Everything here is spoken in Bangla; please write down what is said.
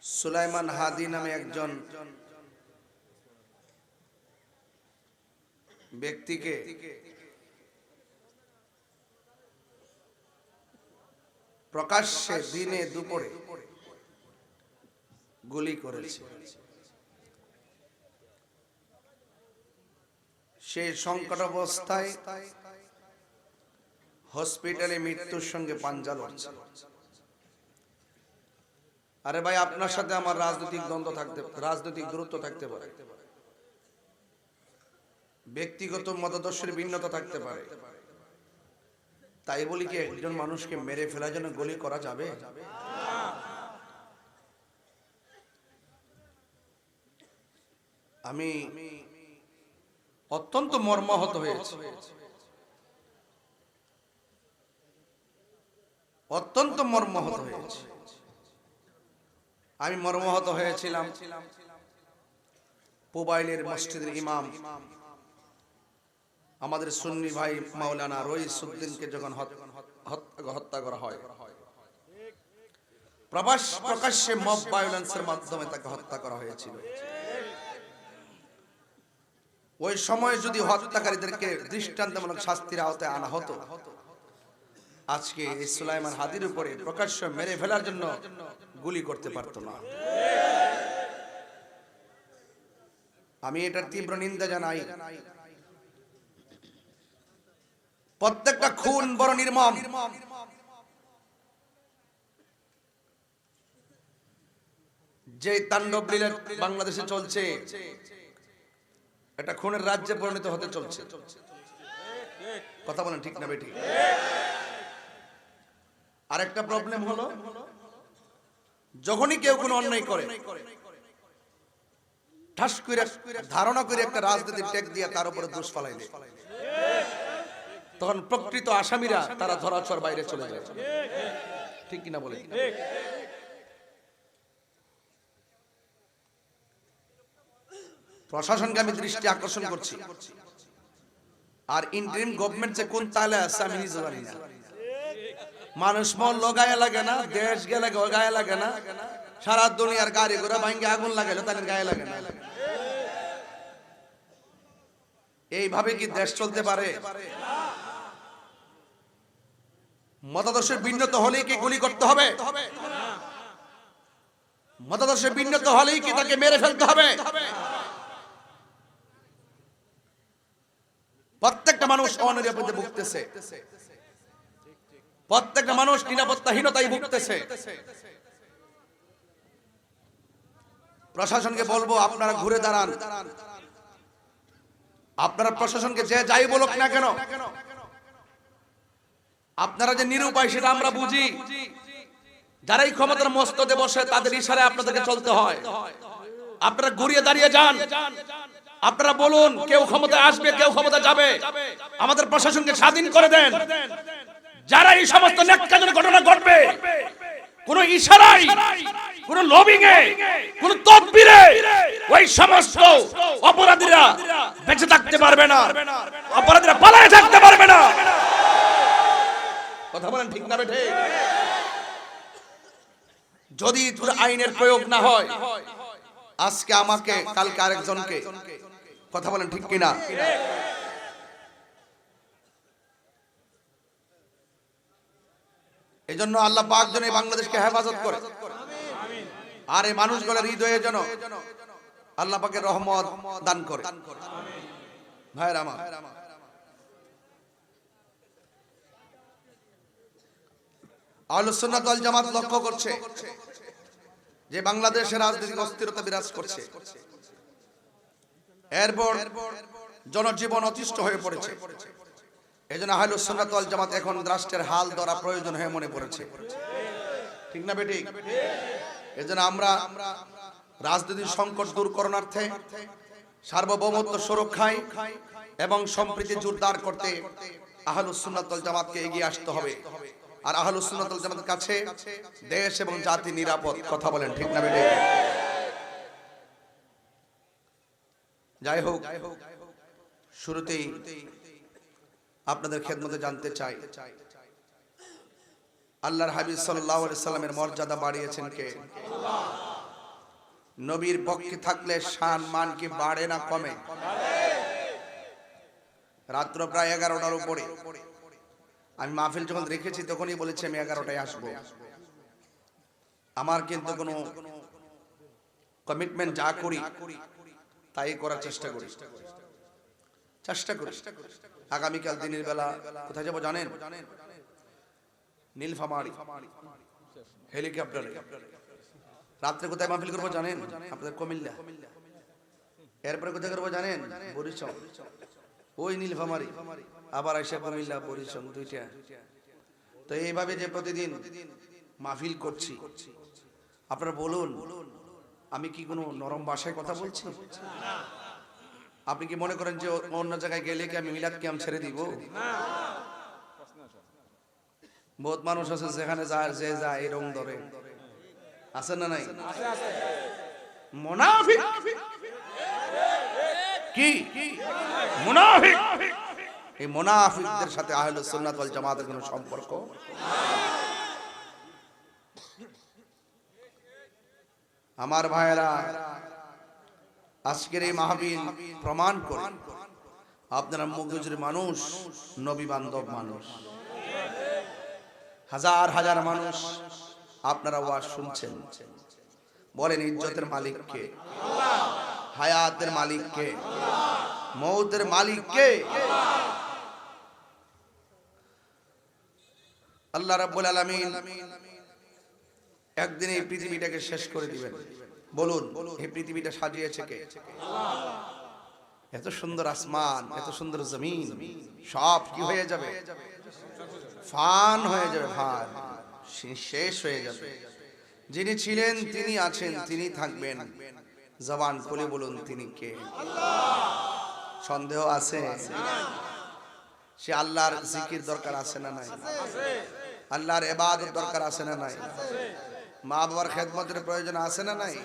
সুলাইমান হাদি নামে একজন ব্যক্তিকে প্রকাশ্যে দিনে দুপুরে গুলি করেছে। সেই সংকট অবস্থায় হসপিটালে মৃত্যুর সঙ্গে পাঞ্জা লড়ছে। আরে ভাই, আপনার সাথে আমার রাজনৈতিক দূরত্ব থাকতে পারে, ব্যক্তিগত মতাদর্শের ভিন্নতা থাকতে পারে, তাই বলি কি একজন মানুষকে মেরে ফেলার জন্য গুলি করা যাবে? আমি অত্যন্ত মর্মাহত হয়েছি, অত্যন্ত মর্মাহত হয়েছি। আমি মর্মাহত হয়েছিলাম পুবাইলের মসজিদের ইমাম আমাদের সুন্নি ভাই মাওলানা রইসউদ্দিনকে যখন হত্যা করা হয়, প্রকাশ্যে মব ভায়োলেন্সের মাধ্যমে তাকে হত্যা করা হয়েছিল। ওই সময় যদি হত্যাকারীদেরকে দৃষ্টান্তমূলক শাস্তির আওতায় আনা হতো, আজকে এই সুলাইমান হাদির উপরে প্রকাশ্য মেরে ফেলার জন্য গুলি করতে পারতো না। আমি এটার তীব্র নিন্দা জানাই। প্রত্যেকটা খুন বড় নির্মম। যে তাণ্ডব লীলা বাংলাদেশে চলছে, এটা খুনের রাজ্যে পরিণত হতে চলছে। কথা বলেন ঠিক না বেঠিক? আরেকটা প্রবলেম হলো, যখনই কেউ কোনো অন্যায় করে ঠাস করে ধারণা করে একটা রাজনীতির ট্যাগ দিয়ে তার উপরে দোষ ফালাই দেয়, তখন প্রকৃত আসামিরা তারা ধরাছোঁয়ার বাইরে চলে যায়। ঠিক কিনা বলে? প্রশাসনকে আমি দৃষ্টি আকর্ষণ করছি, আর ইন্টারিম গভর্নমেন্ট যে কোন তালে আছে আমি নিজে জানি না। মানুষ মন গায়ে লাগে না, দেশ গেলে গায়ে লাগে না, সারা দুনিয়ার গাড়ি ঘোড়া ভাঙ্গে আগুন লাগাইলে তাদের গায়ে লাগে না। এইভাবে কি দেশ চলতে পারে? মতাদর্শের ভিন্নতা হলেই কি গুলি করতে হবে? মতাদর্শের ভিন্নতা হলেই কি তাকে মেরে ফেলতে হবে? প্রত্যেকটা মানুষ অনিরাপদে ভুগতেছে, প্রত্যেকটা মানুষ নিরাপত্তাহীনতায় ভুগতেছে। প্রশাসনকে বলবো, আপনারা ঘুরে দাঁড়ান। আপনারা প্রশাসনকে যে যাই বলুক না কেন, আপনারা যে নিরুপায় সেটা আমরা বুঝি। যারাই ক্ষমতার মস্তদে বসে তাদের ইশারায় আপনাদেরকে চলতে হয়। আপনারা ঘুরিয়ে দাঁড়িয়ে যান, আপনারা বলুন কেউ ক্ষমতায় আসবে, কেউ ক্ষমতা যাবে, আমাদের প্রশাসনকে স্বাধীন করে দেন। যারা এই সমস্ত ন্যাক্কারজনক ঘটনা ঘটবে, কোন ইশারায়, কোন লবিং এ, কোন তদবিরে ওই সমস্ত অপরাধীরা বেঁচে থাকতে পারবে না, অপরাধীরা পালায়ে থাকতে পারবে না। কথা বলেন ঠিক না বেঠে? যদি আইনের প্রয়োগ না হয়, আজকে আমাকে, কালকে আরেকজনকে, কথা বলেন ঠিক কিনা? এজন্য আল্লাহ পাক যেন বাংলাদেশকে হেফাজত করে, আর এই মানুষগুলোর হৃদয়ে যেন আল্লাহ পাকের রহমত দান করে। ভাইরা আমার, আহলুস সুন্নাত ওয়াল জামাত লক্ষ্য করছে যে বাংলাদেশের রাজনৈতিক অস্থিরতা বিরাজ করছে, এরপর জনজীবন অতিষ্ঠ হয়ে পড়েছে। এজন্য আহলুস সুন্নাত ওয়াল জামাত এখন রাষ্ট্রের হাল ধরা প্রয়োজন হয়ে মনে পড়েছে। ঠিক না বেঠিক? এজন্য আমরা রাজনৈতিক সংকট দূর করণার্থে, সার্বভৌমত্ব সুরক্ষায় এবং সম্প্রীতি জোরদার করতে আহলুস সুন্নাত ওয়াল জামাতকে এগিয়ে আসতে হবে। আর আহলুস সুন্নাত ওয়াল জামাতের কাছে দেশ এবং জাতি নিরাপদ। কথা বলেন ঠিক না বেঠিক? যাই হোক, শুরুতেই আপনাদের খেদমতে জানতে চাই, আল্লাহর হাবিব সাল্লাল্লাহু আলাইহি সাল্লামের মর্যাদা বাড়িয়েছেন কে? নবীর পক্ষে থাকলে শান মান কি বাড়ে না কমে? রাত্র প্রায় 11টার উপরে আমি মাহফিল যখন রেখেছি তখনই বলেছি আমি 11টায় আসবো। আমার কিন্তু কোনো কমিটমেন্ট যা করি তাই করার চেষ্টা করি। আগামীকাল দিনের বেলা কোথায় যাবো জানেন? নীলফামারী হেলিকপ্টারে। রাত্রে কোথায় মাহফিল করবো জানেন? আপনাদের কুমিল্লা। এরপরে কোথায় করবো জানেন? বরিশাল। ওই নীলফামারী আবার আইসা কুমিল্লা বরিশাল দুইটা। তো এইভাবে যে প্রতিদিন মাহফিল করছি, আপনারা বলুন আমি কি কোনো নরম ভাষায় কথা বলছি? আপনি কি মনে করেন যে অন্য জায়গায় গেলে কি আমি মিলাদ কিয়াম ছেড়ে দিব? বহুত মানুষ আছে যেখানে যায় যে যায় এই রং ধরে, আছে না নাই? মুনাফিক কি মুনাফিক? এই মুনাফিকদের সাথে আহলুস সুন্নাত ওয়াল জামাতের কোনো সম্পর্ক? আমার ভাইরা, আজকের এই মাহফিল প্রমাণ করে আপনারা মুগজুর মানুষ, নবী বান্ধব মানুষ। হাজার হাজার মানুষ আপনারা ওয়াজ শুনছেন। বলেন ইজ্জতের মালিক কে? হায়াতের মালিক কে? মৌতের মালিক কে? আল্লাহ রাব্বুল আলামিন একদিন এই পৃথিবীটাকে শেষ করে দিবেন। বলুন এই পৃথিবীটা সাজিয়েছে কে? এত সুন্দর আসমান, এত সুন্দর জমিন, সব কি হয়ে যাবে? ফান হয়ে যাবে, ফান, শেষ হয়ে যাবে। যিনি ছিলেন, তিনি আছেন, তিনি থাকবেন। জবান খুলে বলুন তিনি কে? সন্দেহ আছে? সে আল্লাহর জিকির দরকার আছে না নাই? আল্লাহর ইবাদত দরকার আছে না নাই? মা বাবার খেদমতের প্রয়োজন আছে না নাই?